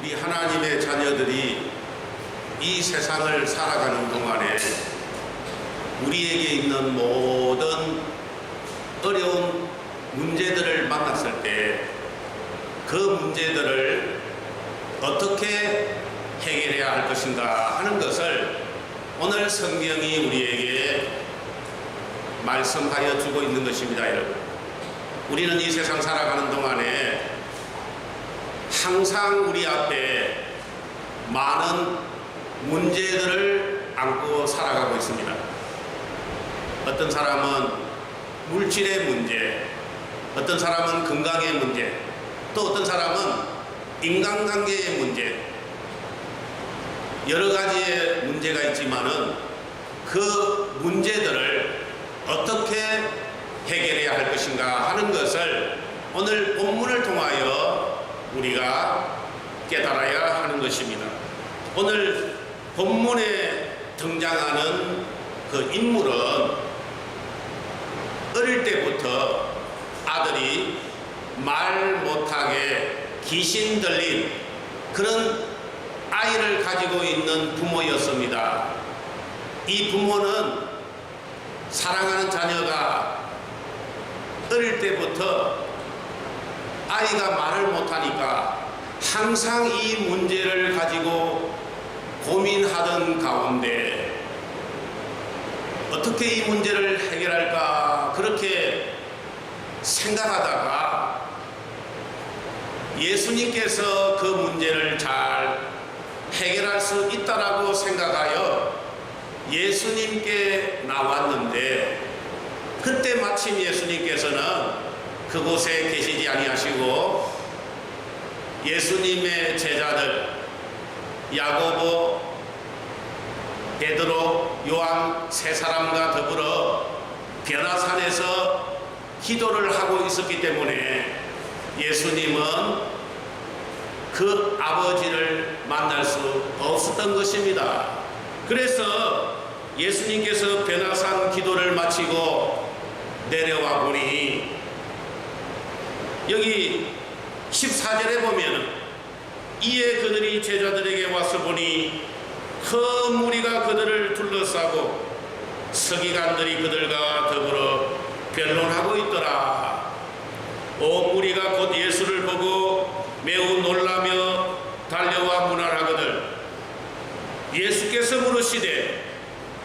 우리 하나님의 자녀들이 이 세상을 살아가는 동안에 우리에게 있는 모든 어려운 문제들을 만났을 때 그 문제들을 어떻게 해결해야 할 것인가 하는 것을 오늘 성경이 우리에게 말씀하여 주고 있는 것입니다. 여러분, 우리는 이 세상 살아가는 동안에 항상 우리 앞에 많은 문제들을 안고 살아가고 있습니다. 어떤 사람은 물질의 문제, 어떤 사람은 건강의 문제, 또 어떤 사람은 인간관계의 문제, 여러 가지의 문제가 있지만은 그 문제들을 어떻게 해결해야 할 것인가 하는 것을 오늘 본문을 통하여 우리가 깨달아야 하는 것입니다. 오늘 본문에 등장하는 그 인물은 어릴 때부터 아들이 말 못하게 귀신 들린 그런 아이를 가지고 있는 부모였습니다. 이 부모는 사랑하는 자녀가 어릴 때부터 아이가 말을 못하니까 항상 이 문제를 가지고 고민하던 가운데 어떻게 이 문제를 해결할까 그렇게 생각하다가 예수님께서 그 문제를 잘 해결할 수 있다라고 생각하여 예수님께 나왔는데, 그때 마침 예수님께서는 그곳에 계시지 아니하시고 예수님의 제자들 야고보, 베드로, 요한 세 사람과 더불어 변화산에서 기도를 하고 있었기 때문에 예수님은 그 아버지를 만날 수 없었던 것입니다. 그래서 예수님께서 변화산 기도를 마치고 내려와 보니 여기 14절에 보면 이에 그들이 제자들에게 와서 보니 큰 무리가 그들을 둘러싸고 서기관들이 그들과 더불어 변론하고 있더라. 온 무리가 곧 예수를 보고 매우 놀라며 달려와 문안하거늘 예수께서 물으시되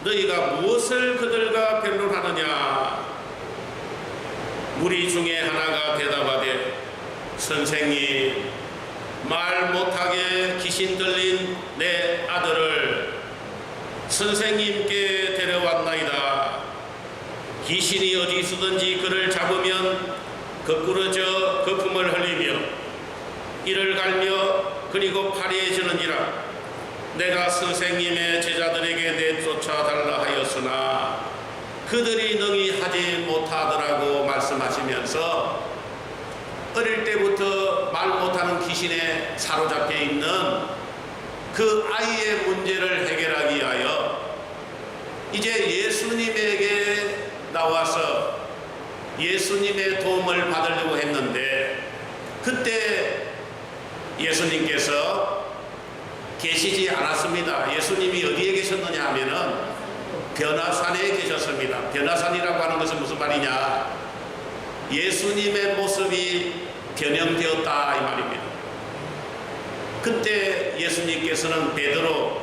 너희가 무엇을 그들과 변론하느냐? 무리 중에 하나가 대답하되 선생님, 말 못하게 귀신 들린 내 아들을 선생님께 데려왔나이다. 귀신이 어디 있으든지 그를 잡으면 거꾸러져 거품을 흘리며 이를 갈며 그리고 파리해지는지라. 내가 선생님의 제자들에게 내쫓아달라 하였으나 그들이 능히 하지 못하더라고 말씀하시면서 어릴 때부터 말 못하는 귀신에 사로잡혀 있는 그 아이의 문제를 해결하기 위하여 이제 예수님에게 나와서 예수님의 도움을 받으려고 했는데, 그때 예수님께서 계시지 않았습니다. 예수님이 어디에 계셨느냐 하면은 변화산에 계셨습니다. 변화산이라고 하는 것은 무슨 말이냐? 예수님의 모습이 변형되었다 이 말입니다. 그때 예수님께서는 베드로,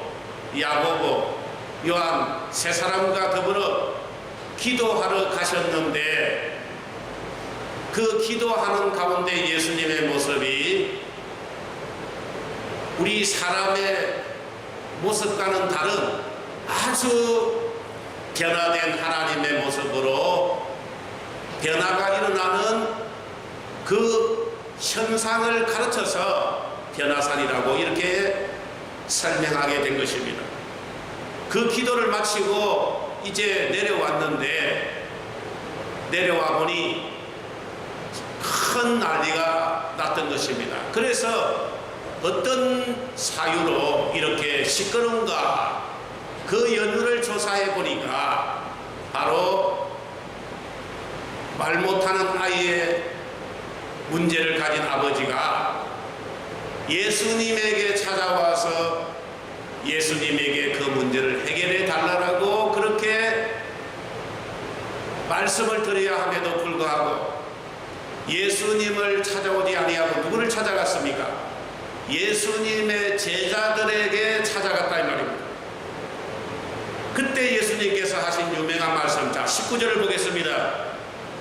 야고보, 요한 세 사람과 더불어 기도하러 가셨는데, 그 기도하는 가운데 예수님의 모습이 우리 사람의 모습과는 다른 아주 변화된 하나님의 모습으로 변화가 일어나는 그 현상을 가르쳐서 변화산이라고 이렇게 설명하게 된 것입니다. 그 기도를 마치고 이제 내려왔는데, 내려와 보니 큰 난리가 났던 것입니다. 그래서 어떤 사유로 이렇게 시끄러운가, 그 연유를 조사해 보니까 바로 말 못하는 아이의 문제를 가진 아버지가 예수님에게 찾아와서 예수님에게 그 문제를 해결해 달라고 그렇게 말씀을 드려야 함에도 불구하고 예수님을 찾아오지 아니하고 누구를 찾아갔습니까? 예수님의 제자들에게 찾아갔다 이 말입니다. 그때 예수님께서 하신 유명한 말씀, 자 19절을 보겠습니다.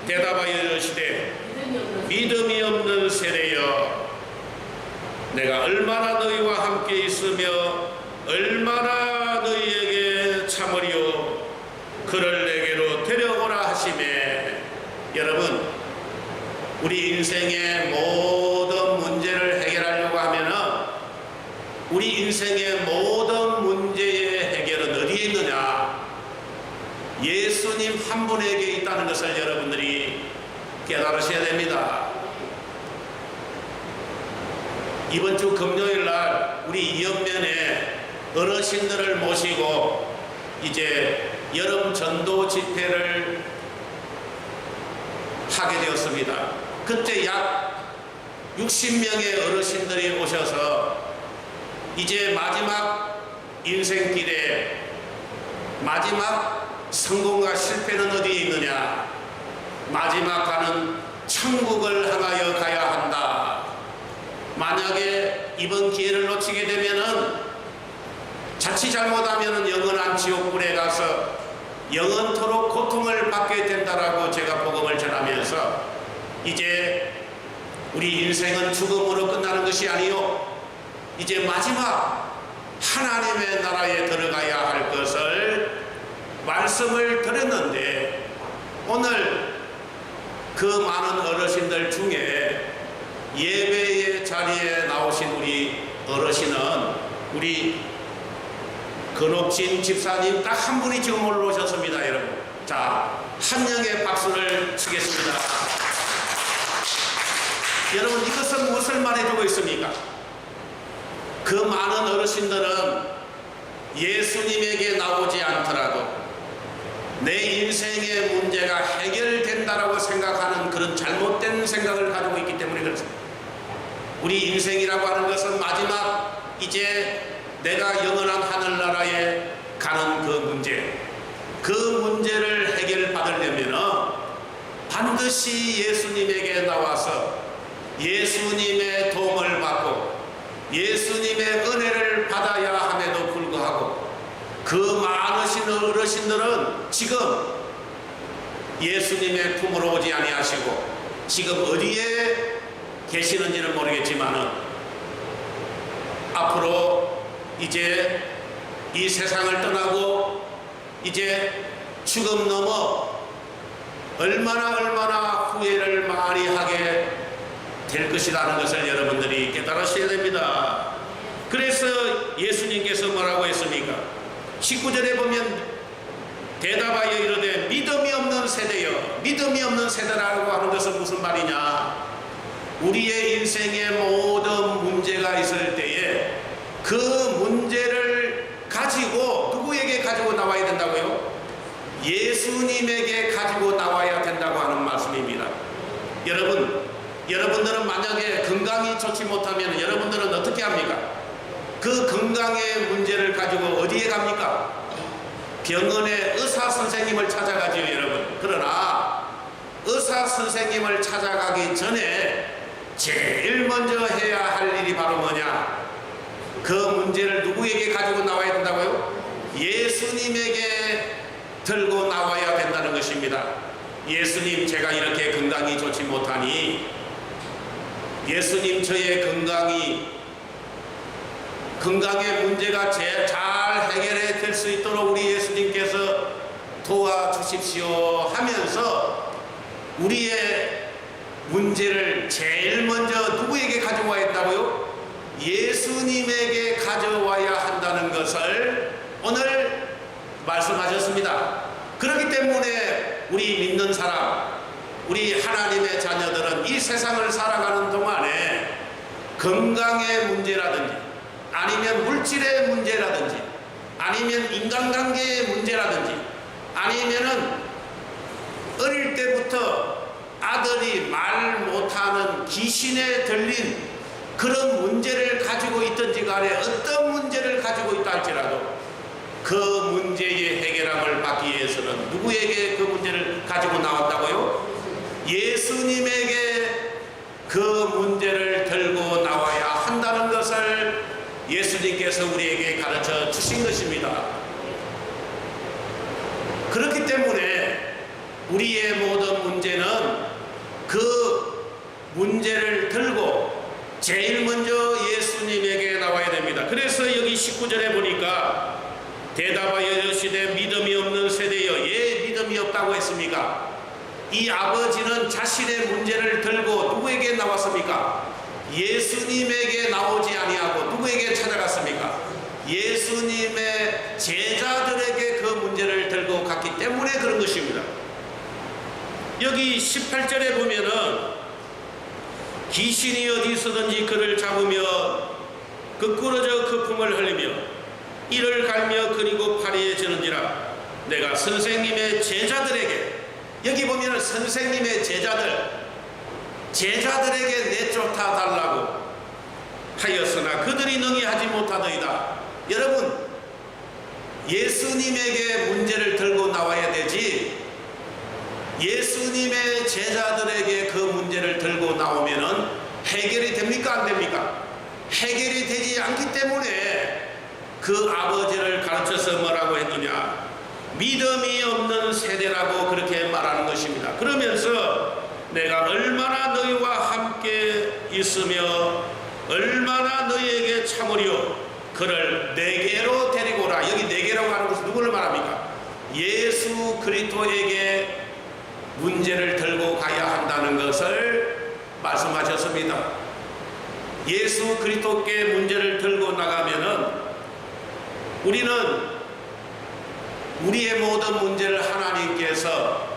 대답하여 이르시되 믿음이 없는 세대여, 내가 얼마나 너희와 함께 있으며 얼마나 너희에게 참으리요, 그를 내게로 데려오라 하시매. 여러분, 우리 인생의 모든 문제를 해결하려고 하면은 우리 인생의 모든 문제의 해결은 어디에 있느냐? 예수님 한 분에게 있다는 것을 여러분들이 깨달으셔야 됩니다. 이번 주 금요일 날 우리 이연면에 어르신들을 모시고 이제 여름 전도 집회를 하게 되었습니다. 그때 약 60명의 어르신들이 오셔서 이제 마지막 인생길에 마지막 성공과 실패는 어디에 있느냐? 마지막 가는 천국을 향하여 가야 한다. 만약에 이번 기회를 놓치게 되면은 자칫 잘못하면 영원한 지옥불에 가서 영원토록 고통을 받게 된다라고 제가 복음을 전하면서 이제 우리 인생은 죽음으로 끝나는 것이 아니요, 이제 마지막 하나님의 나라에 들어가야 할 것을 말씀을 드렸는데, 오늘 그 많은 어르신들 중에 예배의 자리에 나오신 우리 어르신은 우리 건옥진 집사님 딱 한 분이 지금 올라오셨습니다. 여러분, 자 한영의 박수를 치겠습니다. 여러분, 이것은 무엇을 말해주고 있습니까? 그 많은 어르신들은 예수님에게 나오지 않더라도 내 인생의 문제가 해결된다라고 생각하는 그런 잘못된 생각을 가지고 있기 때문에 그렇습니다. 우리 인생이라고 하는 것은 마지막 이제 내가 영원한 하늘나라에 가는 그 문제, 그 문제를 해결받으려면 반드시 예수님에게 나와서 예수님의 도움을 받고 예수님의 은혜를 받아야 함에도 불구하고 그 많으신 어르신들은 지금 예수님의 품으로 오지 아니하시고 지금 어디에 계시는지는 모르겠지만은 앞으로 이제 이 세상을 떠나고 이제 죽음 넘어 얼마나 후회를 많이 하게 될 것이라는 것을 여러분들이 깨달으셔야 됩니다. 그래서 예수님께서 뭐라고 했습니까? 19절에 보면 대답하여 이르되 믿음이 없는 세대여. 믿음이 없는 세대라고 하는 것은 무슨 말이냐? 우리의 인생의 모든 문제가 있을 때에 그 문제를 가지고 누구에게 가지고 나와야 된다고요? 예수님에게 가지고 나와야 된다고 하는 말씀입니다. 여러분들은 만약에 건강이 좋지 못하면 여러분들은 어떻게 합니까? 그 건강의 문제를 가지고 어디에 갑니까? 병원의 의사 선생님을 찾아가지요, 여러분. 그러나 의사 선생님을 찾아가기 전에 제일 먼저 해야 할 일이 바로 뭐냐? 그 문제를 누구에게 가지고 나와야 된다고요? 예수님에게 들고 나와야 된다는 것입니다. 예수님, 제가 이렇게 건강이 좋지 못하니 예수님, 저의 건강의 문제가 잘 해결해 될 수 있도록 우리 예수님께서 도와주십시오 하면서 우리의 문제를 제일 먼저 누구에게 가져와야 한다고요? 예수님에게 가져와야 한다는 것을 오늘 말씀하셨습니다. 그렇기 때문에 우리 믿는 사람, 우리 하나님의 자녀들은 이 세상을 살아가는 동안에 건강의 문제라든지 아니면 물질의 문제라든지 아니면 인간관계의 문제라든지 아니면은 어릴 때부터 아들이 말 못하는 귀신에 들린 그런 문제를 가지고 있든지 간에 어떤 문제를 가지고 있다 할지라도 그 문제의 해결함을 받기 위해서는 누구에게 그 문제를 가지고 나왔다고요? 예수님에게 그 문제를 들고 나와야 한다는 것을 예수님께서 우리에게 가르쳐 주신 것입니다. 그렇기 때문에 우리의 모든 문제는 그 문제를 들고 제일 먼저 예수님에게 나와야 됩니다. 그래서 여기 19절에 보니까 대답하여 이르시되 믿음이 없는 세대여, 예 믿음이 없다고 했습니까? 이 아버지는 자신의 문제를 들고 누구에게 나왔습니까? 예수님에게 나오지 아니하고 누구에게 찾아갔습니까? 예수님의 제자들에게 그 문제를 들고 갔기 때문에 그런 것입니다. 여기 18절에 보면은 귀신이 어디 있어든지 그를 잡으며 거꾸러져 거품을 흘리며 이를 갈며 그리고 파리해지는지라. 내가 선생님의 제자들에게, 여기 보면 선생님의 제자들에게 내쫓아 달라고 하였으나 그들이 능히 하지 못하더이다. 여러분, 예수님에게 문제를 들고 나와야 되지, 예수님의 제자들에게 그 문제를 들고 나오면은 해결이 됩니까? 안 됩니까? 해결이 되지 않기 때문에 그 아버지를 가르쳐서 뭐라고 했느냐? 믿음이 없는 세대라고 그렇게 말하는 것입니다. 그러면서 내가 얼마나 너희와 함께 있으며 얼마나 너희에게 참으리요 그를 내게로 데리고 오라. 여기 내게라고 하는 것은 누구를 말합니까? 예수 그리스도에게 문제를 들고 가야 한다는 것을 말씀하셨습니다. 예수 그리스도께 문제를 들고 나가면은 우리는 우리의 모든 문제를 하나님께서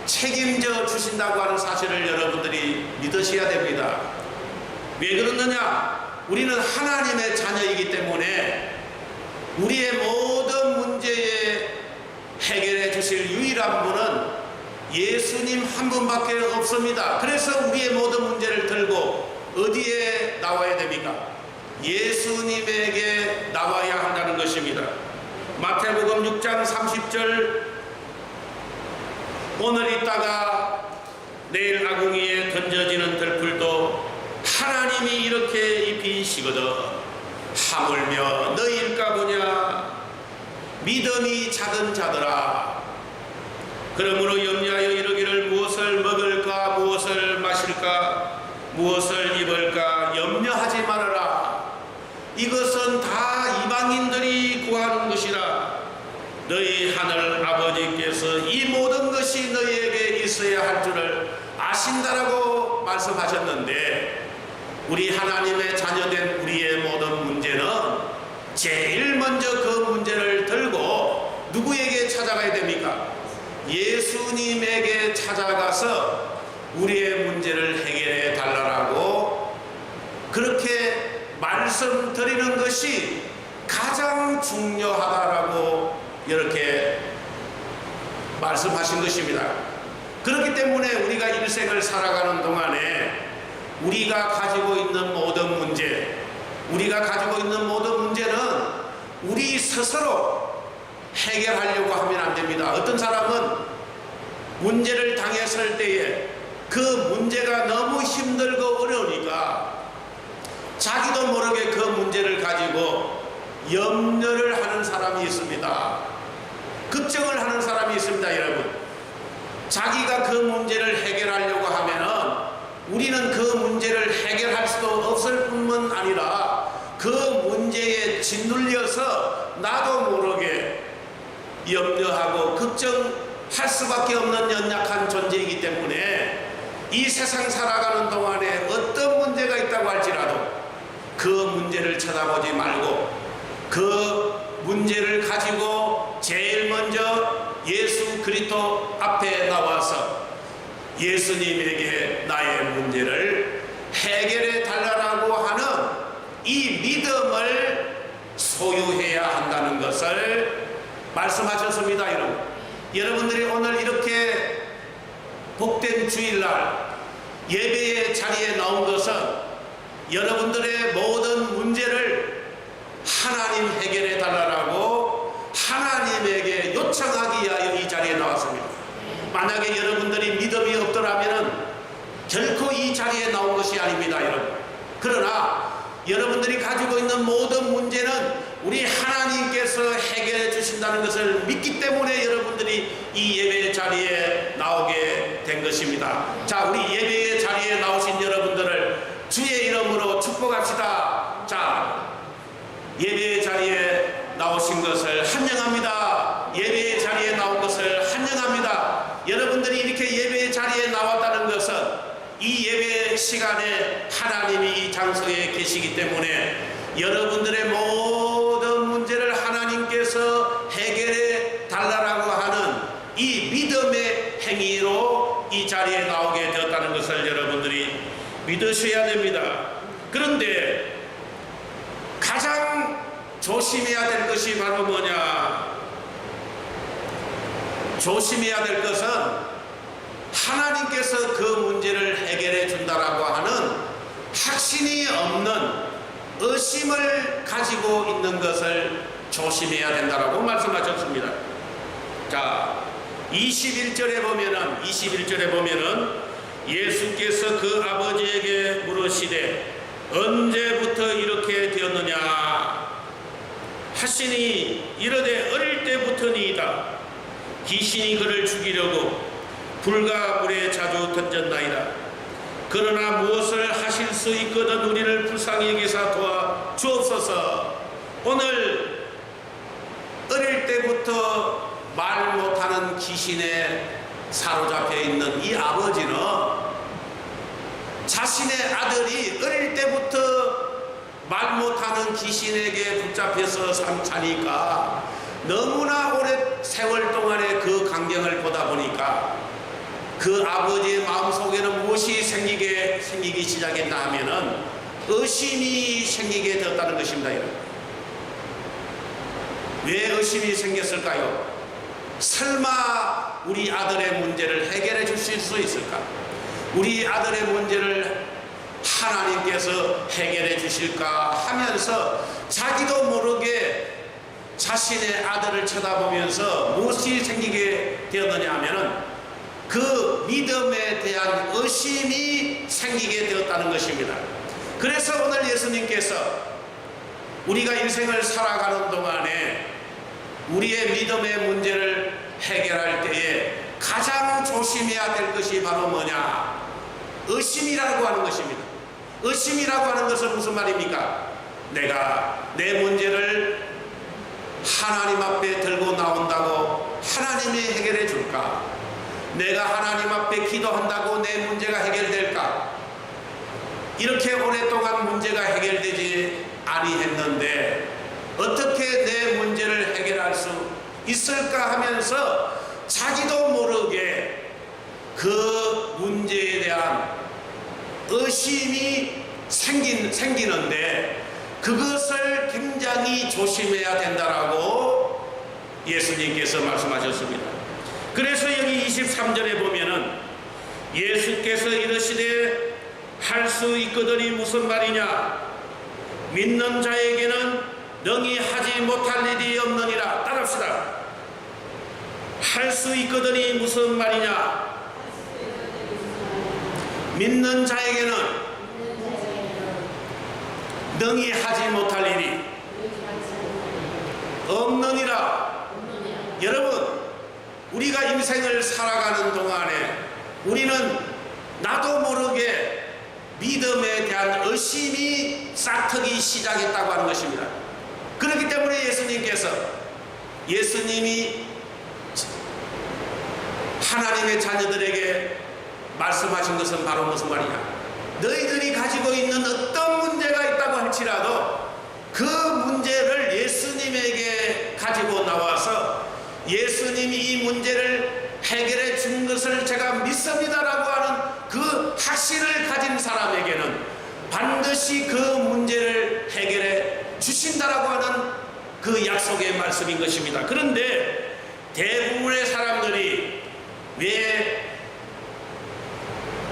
책임져 주신다고 하는 사실을 여러분들이 믿으셔야 됩니다. 왜 그러느냐? 우리는 하나님의 자녀이기 때문에 우리의 모든 문제에 해결해 주실 유일한 분은 예수님 한 분밖에 없습니다. 그래서 우리의 모든 문제를 들고 어디에 나와야 됩니까? 예수님에게 나와야 한다는 것입니다. 마태복음 6장 30절, 오늘 있다가 내일 아궁이에 던져지는 들풀도 하나님이 이렇게 입히시거든 하물며 너희일까 보냐. 믿음이 작은 자들아, 그러므로 염려하여 이르기를 무엇을 먹을까 무엇을 마실까 무엇을 입을까 염려하지 말아라. 이것은 다 이방인들이 구하는 것이라. 너희 하늘 아버지께서 이 모든 것이 너희에게 있어야 할 줄을 아신다라고 말씀하셨는데, 우리 하나님의 자녀된 우리의 모든 문제는 제일 먼저 그 문제를 들고 누구에게 찾아가야 됩니까? 예수님에게 찾아가서 우리의 문제를 해결해 달라고 그렇게 말씀드리는 것이 가장 중요하다라고 이렇게 말씀하신 것입니다. 그렇기 때문에 우리가 일생을 살아가는 동안에 우리가 가지고 있는 모든 문제는 우리 스스로 해결하려고 하면 안 됩니다. 어떤 사람은 문제를 당했을 때에 그 문제가 너무 힘들고 어려우니까 자기도 모르게 그 문제를 가지고 염려를 하는 사람이 있습니다. 걱정을 하는 사람이 있습니다. 여러분, 자기가 그 문제를 해결하려고 하면은 우리는 그 문제를 해결할 수도 없을 뿐만 아니라 그 문제에 짓눌려서 나도 모르게 염려하고 걱정할 수밖에 없는 연약한 존재이기 때문에 이 세상 살아가는 동안에 어떤 문제가 있다고 할지라도 그 문제를 쳐다보지 말고 그 문제를 가지고 제일 먼저 예수 그리스도 앞에 나와서 예수님에게 나의 문제를 해결해 달라고 하는 이 믿음을 소유해야 한다는 것을 말씀하셨습니다. 여러분들이 오늘 이렇게 복된 주일날 예배의 자리에 나온 것은 여러분들의 모든 문제를 하나님 해결해 달라고 하나님에게 요청하기 위하여 이 자리에 나왔습니다. 만약에 여러분들이 믿음이 없더라면 결코 이 자리에 나온 것이 아닙니다, 여러분. 그러나 여러분들이 가지고 있는 모든 문제는 우리 하나님께서 해결해 주신다는 것을 믿기 때문에 여러분들이 이 예배 자리에 나오게 된 것입니다. 자, 우리 예배 자리에 나오신 여러분들을 주의 이름으로 축복합시다. 자, 예배 자리에 나오신 것을 환영합니다. 예배 자리에 나온 것을 환영합니다. 여러분들이 이렇게 예배 자리에 나왔다는 것은 이 예배 시간에 하나님이 이 장소에 계시기 때문에 여러분들의 모든 문제를 하나님께서 해결해 달라고 하는 이 믿음의 행위로 이 자리에 나오게 되었다는 것을 여러분들이 믿으셔야 됩니다. 그런데 가장 조심해야 될 것이 바로 뭐냐? 조심해야 될 것은 하나님께서 그 문제를 해결해 준다라고 하는 확신이 없는 의심을 가지고 있는 것을 조심해야 된다라고 말씀하셨습니다. 자, 21절에 보면은 예수께서 그 아버지에게 물으시되 언제부터 이렇게 되었느냐 하시니 이르되 어릴 때부터니이다. 귀신이 그를 죽이려고 불과 물에 자주 던졌나이다. 그러나 무엇을 하실 수 있거든 우리를 불쌍히 여기사 도와 주옵소서. 오늘 어릴 때부터 말 못하는 귀신에 사로잡혀 있는 이 아버지는 자신의 아들이 어릴 때부터 말 못하는 귀신에게 붙잡혀서 사니까 너무나 오랜 세월 동안의 그 광경을 보다 보니까 그 아버지의 마음속에는 무엇이 생기기 시작했나 하면은 의심이 생기게 되었다는 것입니다. 왜 의심이 생겼을까요? 설마 우리 아들의 문제를 해결해 주실 수 있을까? 우리 아들의 문제를 하나님께서 해결해 주실까 하면서 자기도 모르게 자신의 아들을 쳐다보면서 무엇이 생기게 되었느냐 하면은 그 믿음에 대한 의심이 생기게 되었다는 것입니다. 그래서 오늘 예수님께서 우리가 인생을 살아가는 동안에 우리의 믿음의 문제를 해결할 때에 가장 조심해야 될 것이 바로 뭐냐? 의심이라고 하는 것입니다. 의심이라고 하는 것은 무슨 말입니까? 내가 내 문제를 하나님 앞에 들고 나온다고 하나님이 해결해 줄까? 내가 하나님 앞에 기도한다고 내 문제가 해결될까? 이렇게 오랫동안 문제가 해결되지 아니했는데 어떻게 내 문제를 해결할 수 있을까 하면서 자기도 모르게 그 문제에 대한 의심이 생기는데 그것을 굉장히 조심해야 된다라고 예수님께서 말씀하셨습니다. 그래서 여기 23절에 보면은 예수께서 이르시되 할 수 있거든이 무슨 말이냐? 믿는 자에게는 능히 하지 못할 일이 없느니라. 따라합시다. 할 수 있거든이 무슨 말이냐? 믿는 자에게는 능히 하지 못할 일이 없느니라. 여러분, 우리가 인생을 살아가는 동안에 우리는 나도 모르게 믿음에 대한 의심이 싹트기 시작했다고 하는 것입니다. 그렇기 때문에 예수님이 하나님의 자녀들에게 말씀하신 것은 바로 무슨 말이냐? 너희들이 가지고 있는 어떤 문제가 있다고 할지라도 그 문제를 예수님에게 가지고 나와서 예수님이 이 문제를 해결해 준 것을 제가 믿습니다라고 하는 그 확신을 가진 사람에게는 반드시 그 문제를 해결해 주신다라고 하는 그 약속의 말씀인 것입니다. 그런데 대부분의 사람들이 왜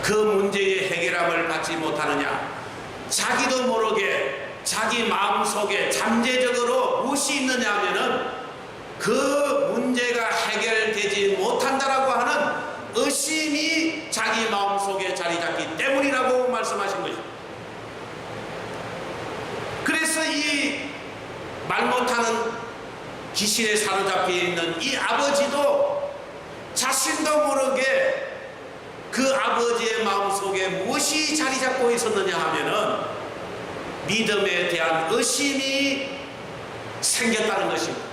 그 문제의 해결함을 받지 못하느냐? 자기도 모르게 자기 마음속에 잠재적으로 무엇이 있느냐 하면은 그 문제가 해결되지 못한다라고 하는 의심이 자기 마음속에 자리 잡기 때문이라고 말씀하신 것입니다. 그래서 이 말 못하는 귀신에 사로잡혀 있는 이 아버지도 자신도 모르게 그 아버지의 마음속에 무엇이 자리 잡고 있었느냐 하면은 믿음에 대한 의심이 생겼다는 것입니다.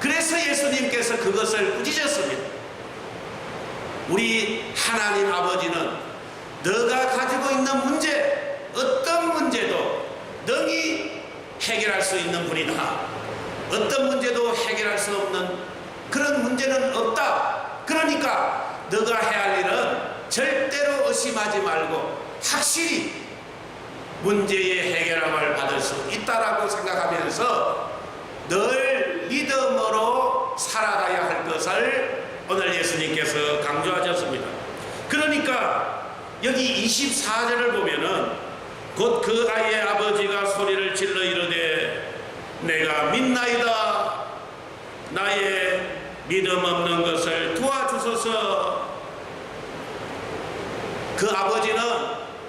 그래서 예수님께서 그것을 꾸짖었습니다. 우리 하나님 아버지는 너가 가지고 있는 문제, 어떤 문제도 능히 해결할 수 있는 분이다. 어떤 문제도 해결할 수 없는 그런 문제는 없다. 그러니까 너가 해야 할 일은 절대로 의심하지 말고 확실히 문제의 해결함을 받을 수 있다라고 생각하면서 늘 믿음으로 살아가야 할 것을 오늘 예수님께서 강조하셨습니다. 그러니까 여기 24절을 보면은 곧 그 아이의 아버지가 소리를 질러 이르되 내가 믿나이다. 나의 믿음 없는 것을 도와주소서. 그 아버지는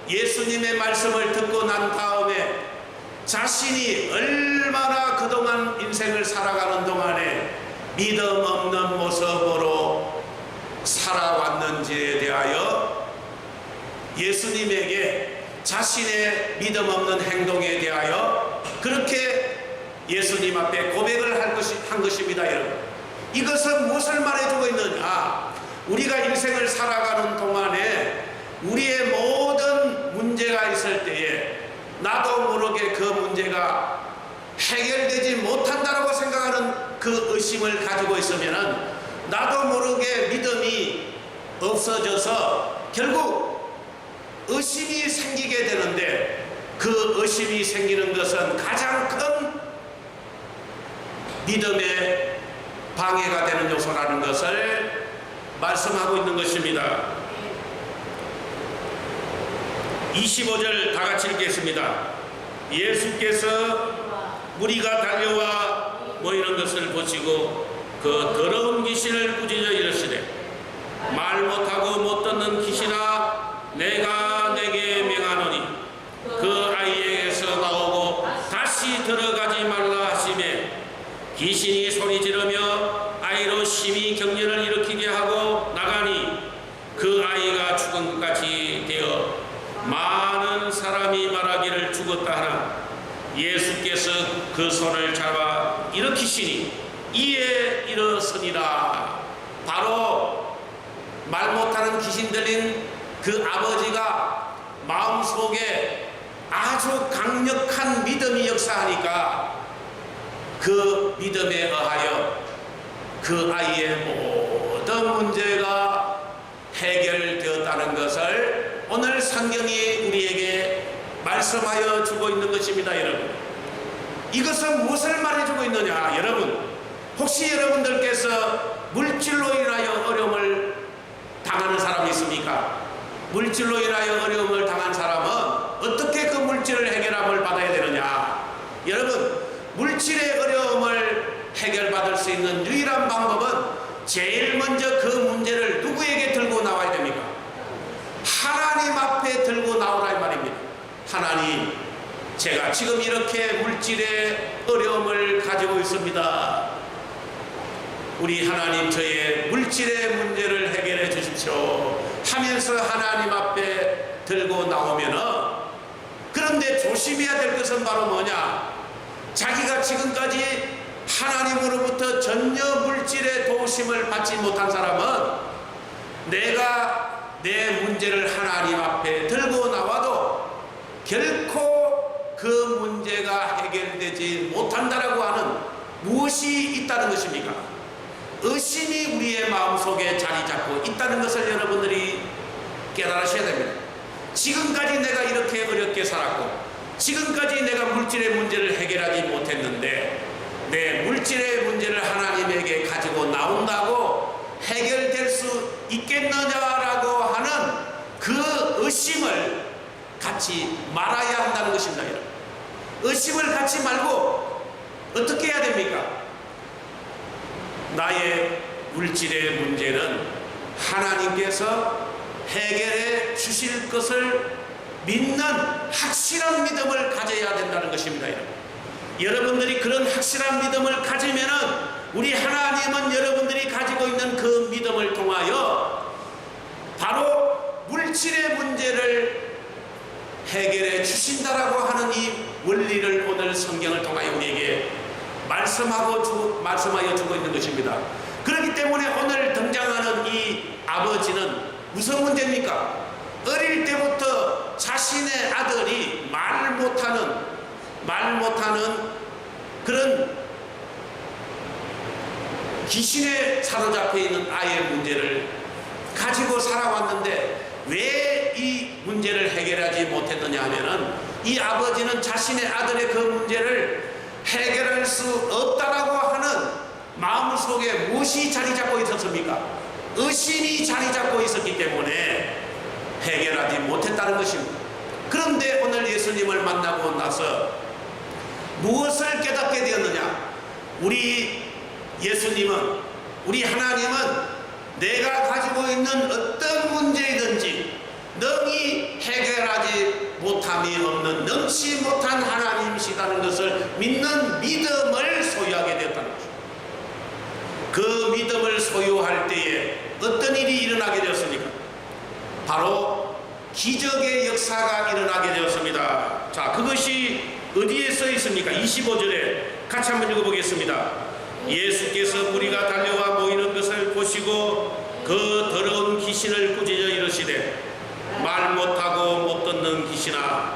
예수님의 말씀을 듣고 난 다음에 자신이 얼마나 그동안 인생을 살아가는 동안에 믿음 없는 모습으로 살아왔는지에 대하여 예수님에게 자신의 믿음 없는 행동에 대하여 그렇게 예수님 앞에 고백을 한 것입니다. 여러분, 이것은 무엇을 말해주고 있느냐? 우리가 인생을 살아가는 동안에 우리의 모든 문제가 있을 때에 나도 모르게 그 문제가 해결되지 못한다라고 생각하는 그 의심을 가지고 있으면은 나도 모르게 믿음이 없어져서 결국 의심이 생기게 되는데 그 의심이 생기는 것은 가장 큰 믿음의 방해가 되는 요소라는 것을 말씀하고 있는 것입니다. 25절 다 같이 읽겠습니다. 예수께서 무리가 달려와 모이는 것을 보시고 그 더러운 귀신을 꾸짖어 이르시되 말 못하고 못 듣는 귀신아 내가 내게 명하노니 그 아이에게서 나오고 다시 들어가지 말라 하시매 귀신이 소리 지르며 아이로 심히 경련을 일으키게 하고 나가니 그 아이가 죽은 것 같이 되어 많은 사람이 말하기를 죽었다 하나 예수께서 그 손을 잡아 일으키시니 이에 일어서니라. 바로 말 못하는 귀신 들린 그 아버지가 마음속에 아주 강력한 믿음이 역사하니까 그 믿음에 의하여 그 아이의 모든 문제가 해결되었다는 것을 오늘 성경이 우리에게 말씀하여 주고 있는 것입니다. 여러분, 이것은 무엇을 말해주고 있느냐? 여러분, 혹시 여러분들께서 물질로 인하여 어려움을 당하는 사람이 있습니까? 물질로 인하여 어려움을 당한 사람은 어떻게 그 물질을 해결함을 받아야 되느냐? 여러분, 물질의 어려움을 해결받을 수 있는 유일한 방법은 제일 먼저 그 문제를 누구에게 들고 나와야 됩니까? 하나님 앞에 들고 나오라 이 말입니다. 하나님, 제가 지금 이렇게 물질의 어려움을 가지고 있습니다. 우리 하나님, 저의 물질의 문제를 해결해 주십시오 하면서 하나님 앞에 들고 나오면은, 그런데 조심해야 될 것은 바로 뭐냐? 자기가 지금까지 하나님으로부터 전혀 물질의 도우심을 받지 못한 사람은 내가 내 문제를 하나님 앞에 들고 나와도 결코 그 문제가 해결되지 못한다라고 하는 무엇이 있다는 것입니까? 의심이 우리의 마음속에 자리 잡고 있다는 것을 여러분들이 깨달으셔야 됩니다. 지금까지 내가 이렇게 어렵게 살았고 지금까지 내가 물질의 문제를 해결하지 못했는데 내 물질의 문제를 하나님에게 가지고 나온다고 해결될 수 있겠느냐라고 하는 그 의심을 갖지 갖지 말아야 한다는 것입니다. 여러분. 의심을 갖지 말고 어떻게 해야 됩니까? 나의 물질의 문제는 하나님께서 해결해 주실 것을 믿는 확실한 믿음을 가져야 된다는 것입니다. 여러분들이 그런 확실한 믿음을 가지면은 우리 하나님은 여러분들이 가지고 있는 그 믿음을 통하여 바로 물질의 문제를 해결해 주신다라고 하는 이 원리를 오늘 성경을 통하여 우리에게 말씀하여 주고 있는 것입니다. 그렇기 때문에 오늘 등장하는 이 아버지는 무슨 문제입니까? 어릴 때부터 자신의 아들이 말 못하는 그런 귀신에 사로잡혀 있는 아이의 문제를 가지고 살아왔는데 왜 이 문제를 해결하지 못했느냐 하면은 이 아버지는 자신의 아들의 그 문제를 해결할 수 없다라고 하는 마음 속에 무엇이 자리 잡고 있었습니까? 의심이 자리 잡고 있었기 때문에 해결하지 못했다는 것입니다. 그런데 오늘 예수님을 만나고 나서 무엇을 깨닫게 되었느냐? 우리 예수님은, 우리 하나님은 내가 가지고 있는 어떤 문제이든지 능히 해결하지 못함이 없는 능치 못한 하나님이시다는 것을 믿는 믿음을 소유하게 되었다는 것입니다. 그 믿음을 소유할 때에 어떤 일이 일어나게 되었습니까? 바로 기적의 역사가 일어나게 되었습니다. 자, 그것이 어디에 써 있습니까? 25절에 같이 한번 읽어보겠습니다. 예수께서 무리가 달려와 모이는 것을 보시고 그 더러운 귀신을 꾸짖어 이르시되 말 못하고 못 듣는 귀신아,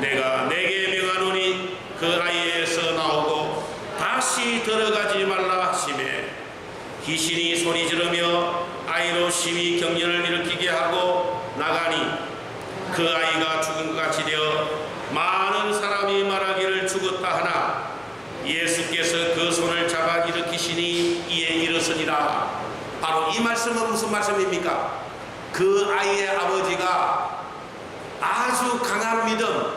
내가 내게 명하노니 그 아이에서 나오고 다시 들어가지 말라 하시매 귀신이 소리 지르며 아이로 심히 경련을 일으키게 하고 나가니 그 아이가 죽은 것 같이 되어 많은 사람이 말하기를 죽었다 하나 예수께서 그 손을 잡아 일으키시니 이에 일어서니라. 바로 이 말씀은 무슨 말씀입니까? 그 아이의 아버지가 아주 강한 믿음,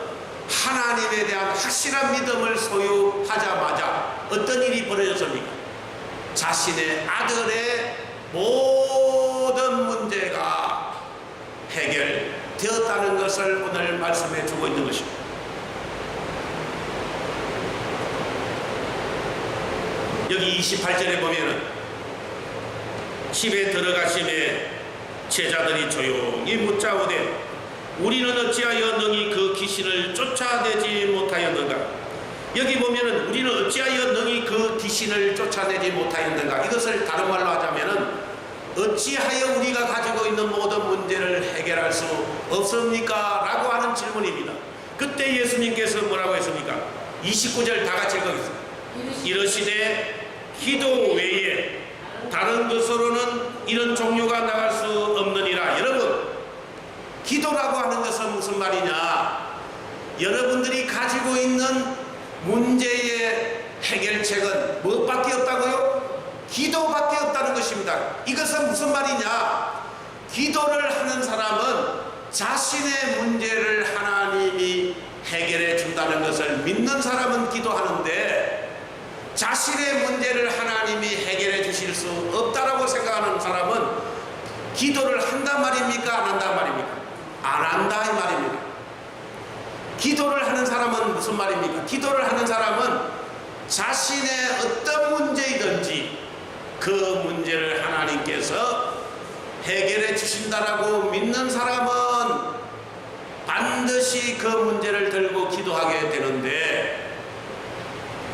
하나님에 대한 확실한 믿음을 소유하자마자 어떤 일이 벌어졌습니까? 자신의 아들의 모든 문제가 해결되었다는 것을 오늘 말씀해 주고 있는 것입니다. 여기 28절에 보면은 집에 들어가심에 제자들이 조용히 묻자오되 우리는 어찌하여 능히 그 귀신을 쫓아내지 못하였는가? 여기 보면은 우리는 어찌하여 능히 그 귀신을 쫓아내지 못하였는가? 이것을 다른 말로 하자면은 어찌하여 우리가 가지고 있는 모든 문제를 해결할 수 없습니까? 라고 하는 질문입니다. 그때 예수님께서 뭐라고 했습니까? 29절 다 같이 읽어보겠습니다. 이르시되 기도 외에 다른 것으로는 이런 종류가 나갈 수 없느니라. 여러분, 기도라고 하는 것은 무슨 말이냐? 여러분들이 가지고 있는 문제의 해결책은 무엇밖에 없다고요? 기도밖에 없다는 것입니다. 이것은 무슨 말이냐? 기도를 하는 사람은 자신의 문제를 하나님이 해결해 준다는 것을 믿는 사람은 기도하는데 자신의 문제를 하나님이 해결해 주실 수 없다라고 생각하는 사람은 기도를 한단 말입니까? 안 한단 말입니까? 안 한다 이 말입니다. 기도를 하는 사람은 무슨 말입니까? 기도를 하는 사람은 자신의 어떤 문제이든지 그 문제를 하나님께서 해결해 주신다라고 믿는 사람은 반드시 그 문제를 들고 기도하게 되는데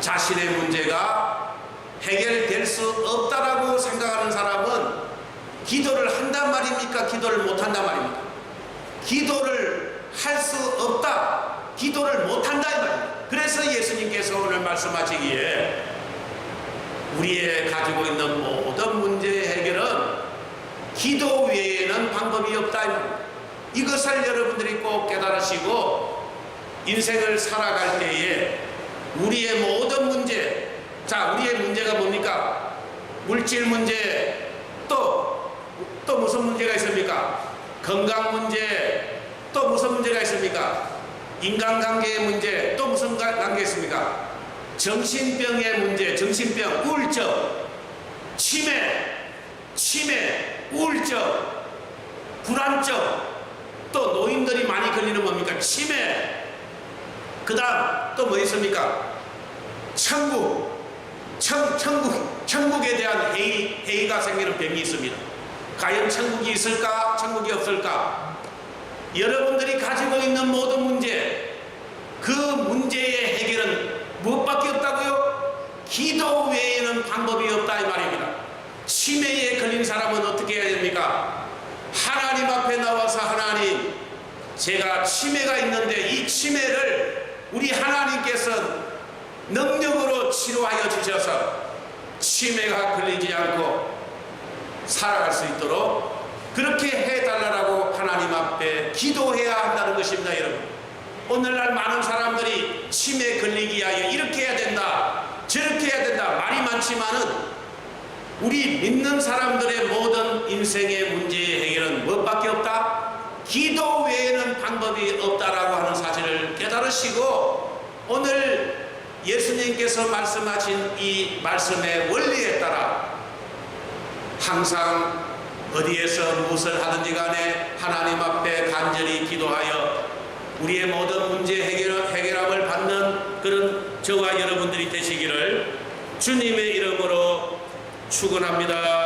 자신의 문제가 해결될 수 없다라고 생각하는 사람은 기도를 한단 말입니까? 기도를 못한단 말입니까? 기도를 할 수 없다, 기도를 못한다 이 말입니다. 그래서 예수님께서 오늘 말씀하시기에 우리의 가지고 있는 모든 문제의 해결은 기도 외에는 방법이 없다 이 말입니다. 이것을 여러분들이 꼭 깨달으시고 인생을 살아갈 때에 우리의 모든 문제, 자, 우리의 문제가 뭡니까? 물질 문제, 또 무슨 문제가 있습니까? 건강 문제, 또 무슨 문제가 있습니까? 인간관계의 문제, 또 무슨 관계 있습니까? 정신병의 문제, 정신병, 우울증, 치매, 우울증, 불안증, 또 노인들이 많이 걸리는 뭡니까? 치매. 그 다음 또 뭐 있습니까? 천국에 대한 회의가 생기는 병이 있습니다. 과연 천국이 있을까? 천국이 없을까? 여러분들이 가지고 있는 모든 문제, 그 문제의 해결은 무엇밖에 없다고요? 기도 외에는 방법이 없다 이 말입니다. 치매에 걸린 사람은 어떻게 해야 됩니까? 하나님 앞에 나와서 하나님, 제가 치매가 있는데 이 치매를 우리 하나님께서 능력으로 치료하여 주셔서 치매가 걸리지 않고 살아갈 수 있도록 그렇게 해달라고 하나님 앞에 기도해야 한다는 것입니다. 여러분, 오늘날 많은 사람들이 치매 걸리기 위하여 이렇게 해야 된다, 저렇게 해야 된다 말이 많지만은 우리 믿는 사람들의 모든 인생의 문제의 해결은 무엇밖에 없다? 기도 외에는 방법이 없다라고 하는 사실을 깨달으시고 오늘 예수님께서 말씀하신 이 말씀의 원리에 따라 항상 어디에서 무엇을 하든지 간에 하나님 앞에 간절히 기도하여 우리의 모든 문제 해결함을 받는 그런 저와 여러분들이 되시기를 주님의 이름으로 축원합니다.